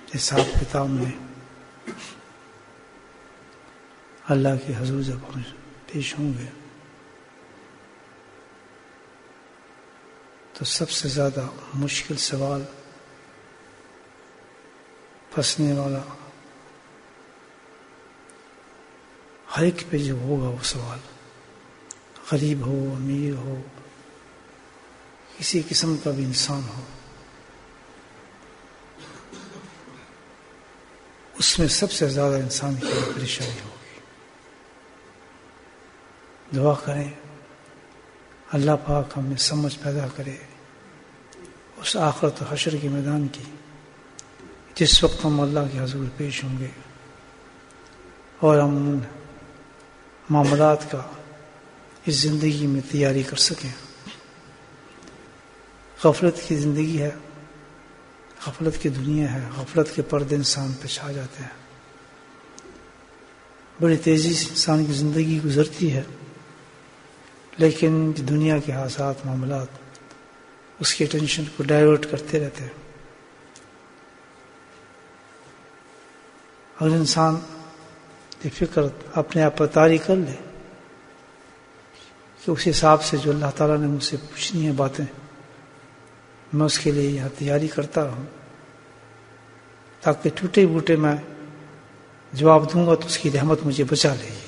حساب کتاب میں اللہ کے حضور جب پیش ہوں گے تو سب سے زیادہ مشکل سوال پھنسنے والا ہر ایک پہ جو ہوگا وہ سوال، غریب ہو، امیر ہو، کسی قسم کا بھی انسان ہو، اس میں سب سے زیادہ انسان کی پریشانی ہوگی۔ دعا کریں اللہ پاک ہمیں سمجھ پیدا کرے اس آخرت و حشر کے میدان کی، جس وقت ہم اللہ کے حضور پیش ہوں گے اور ہم ان معاملات کا اس زندگی میں تیاری کر سکیں۔ غفلت کی زندگی ہے، غفلت کی دنیا ہے، غفلت کے پردے انسان پہ چھا جاتے ہیں، بڑی تیزی سے انسان کی زندگی گزرتی ہے، لیکن دنیا کے حادثات معاملات اس کی ٹینشن کو ڈائیورٹ کرتے رہتے ہیں۔ اگر انسان یہ فکر اپنے آپ پر طاری کر لے کہ اس حساب سے جو اللہ تعالیٰ نے مجھ سے پوچھنی ہے باتیں، میں اس کے لیے یہاں تیاری کرتا رہوں تاکہ ٹوٹے بوٹے میں جواب دوں گا تو اس کی رحمت مجھے بچا لے گی۔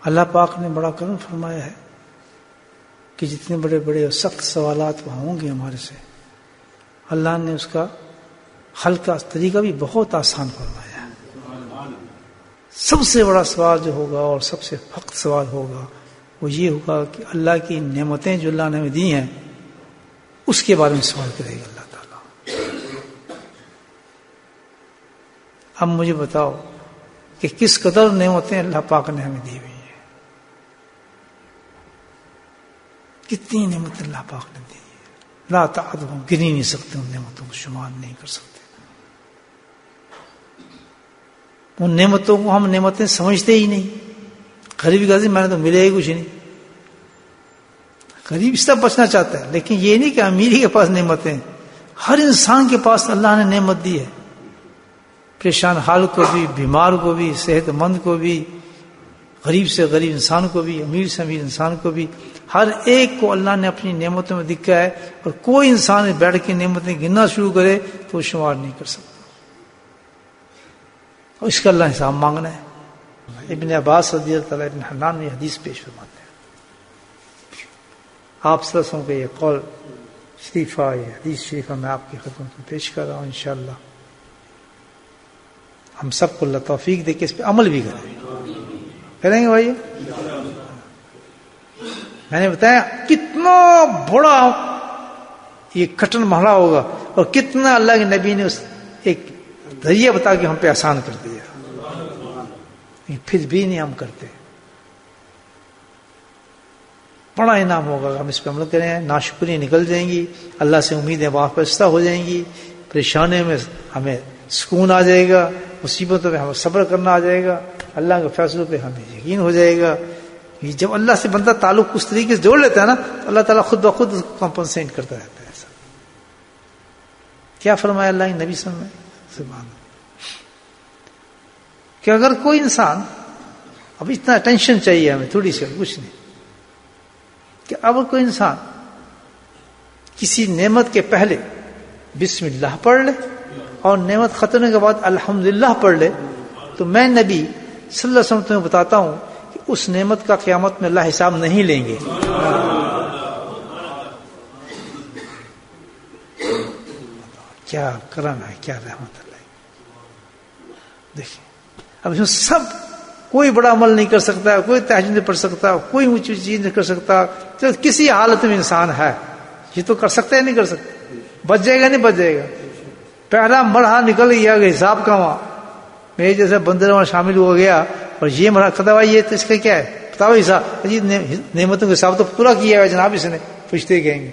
اللہ پاک نے بڑا کرم فرمایا ہے کہ جتنے بڑے بڑے اور سخت سوالات وہاں ہوں گے ہمارے سے، اللہ نے اس کا حل کا طریقہ بھی بہت آسان فرمایا ہے۔ سب سے بڑا سوال جو ہوگا اور سب سے سخت سوال ہوگا وہ یہ ہوگا کہ اللہ کی نعمتیں جو اللہ نے ہمیں دی ہیں اس کے بارے میں سوال کرے گا اللہ تعالیٰ۔ اب مجھے بتاؤ کہ کس قدر نعمتیں اللہ پاک نے ہمیں دی ہوئی ہیں، کتنی نعمتیں اللہ پاک نے دی ہیں، لا تعدهم، گن ہی نہیں سکتے، ان نعمتوں کو شمار نہیں کر سکتے۔ ان نعمتوں کو ہم نعمتیں سمجھتے ہی نہیں۔ غریبی غازی میں نے تو ملے ہی کچھ نہیں، غریب اس طرح بچنا چاہتا ہے، لیکن یہ نہیں کہ امیری کے پاس نعمتیں، ہر انسان کے پاس اللہ نے نعمت دی ہے، پریشان حال کو بھی، بیمار کو بھی، صحت مند کو بھی، غریب سے غریب انسان کو بھی، امیر سے امیر انسان کو بھی، ہر ایک کو اللہ نے اپنی نعمتوں میں دکھا ہے، اور کوئی انسان بیٹھ کے نعمتیں گننا شروع کرے تو وہ شمار نہیں کر سکتا، اور اس کا اللہ حساب مانگنا ہے۔ ابن عباس رضی اللہ تعالیٰ ابن حنان میں حدیث پیش فرماتے ہیں، آپ صلی اللہ علیہ وسلم کا یہ قول شریفہ، یہ حدیث شریفہ میں آپ کی خدمت میں پیش کر رہا ہوں۔ انشاءاللہ ہم سب کو اللہ توفیق دے کے اس پہ عمل بھی کریں گے بھائی۔ میں نے بتایا کتنا بڑا یہ کٹن محلہ ہوگا اور کتنا اللہ کے نبی نے اس ایک ذریعہ بتا کے ہم پہ آسان کر دیا، پھر بھی نہیں ہم کرتے۔ بڑا انعام ہوگا، ہم اس پہ عمل کریں، ناشکری نکل جائیں گی، اللہ سے امیدیں وابستہ ہو جائیں گی، پریشانی میں ہمیں سکون آ جائے گا، مصیبتوں پہ ہمیں صبر کرنا آ جائے گا، اللہ کے فیصلوں پہ ہمیں یقین ہو جائے گا۔ جب اللہ سے بندہ تعلق اس طریقے سے جوڑ لیتا ہے نا، اللہ تعالیٰ خود بخود کمپنسیٹ کرتا رہتا ہے۔ ایسا کیا فرمایا اللہ کے نبی صلی اللہ علیہ وسلم؟ سبحان اللہ، کہ اگر کوئی انسان، اب اتنا ٹینشن چاہیے ہمیں تھوڑی سی، کچھ نہیں، کہ اگر کوئی انسان کسی نعمت کے پہلے بسم اللہ پڑھ لے اور نعمت ختم ہونے کے بعد الحمدللہ پڑھ لے، تو میں نبی صلی اللہ علیہ وسلم تمہیں بتاتا ہوں کہ اس نعمت کا قیامت میں اللہ حساب نہیں لیں گے۔ کیا کرم ہے، کیا رحمت اللہ۔ دیکھیں اب اس میں سب، کوئی بڑا عمل نہیں کر سکتا، کوئی تہجد نہیں پڑھ سکتا، کوئی اونچی چیز نہیں کر سکتا، کسی حالت میں انسان ہے یہ تو کر سکتا ہے نہیں کر سکتا، بچ جائے گا نہیں بچ جائے گا۔ پہلا مرحلہ نکل گیا کہ حساب کا، وہاں میرے جیسے بندر وہاں شامل ہو گیا اور یہ مرحلہ ختم ہوا، یہ تو اس کا کیا ہے بتاؤ حساب، نعمتوں کے حساب تو پورا کیا ہے جناب اس نے، پوچھتے کہیں گے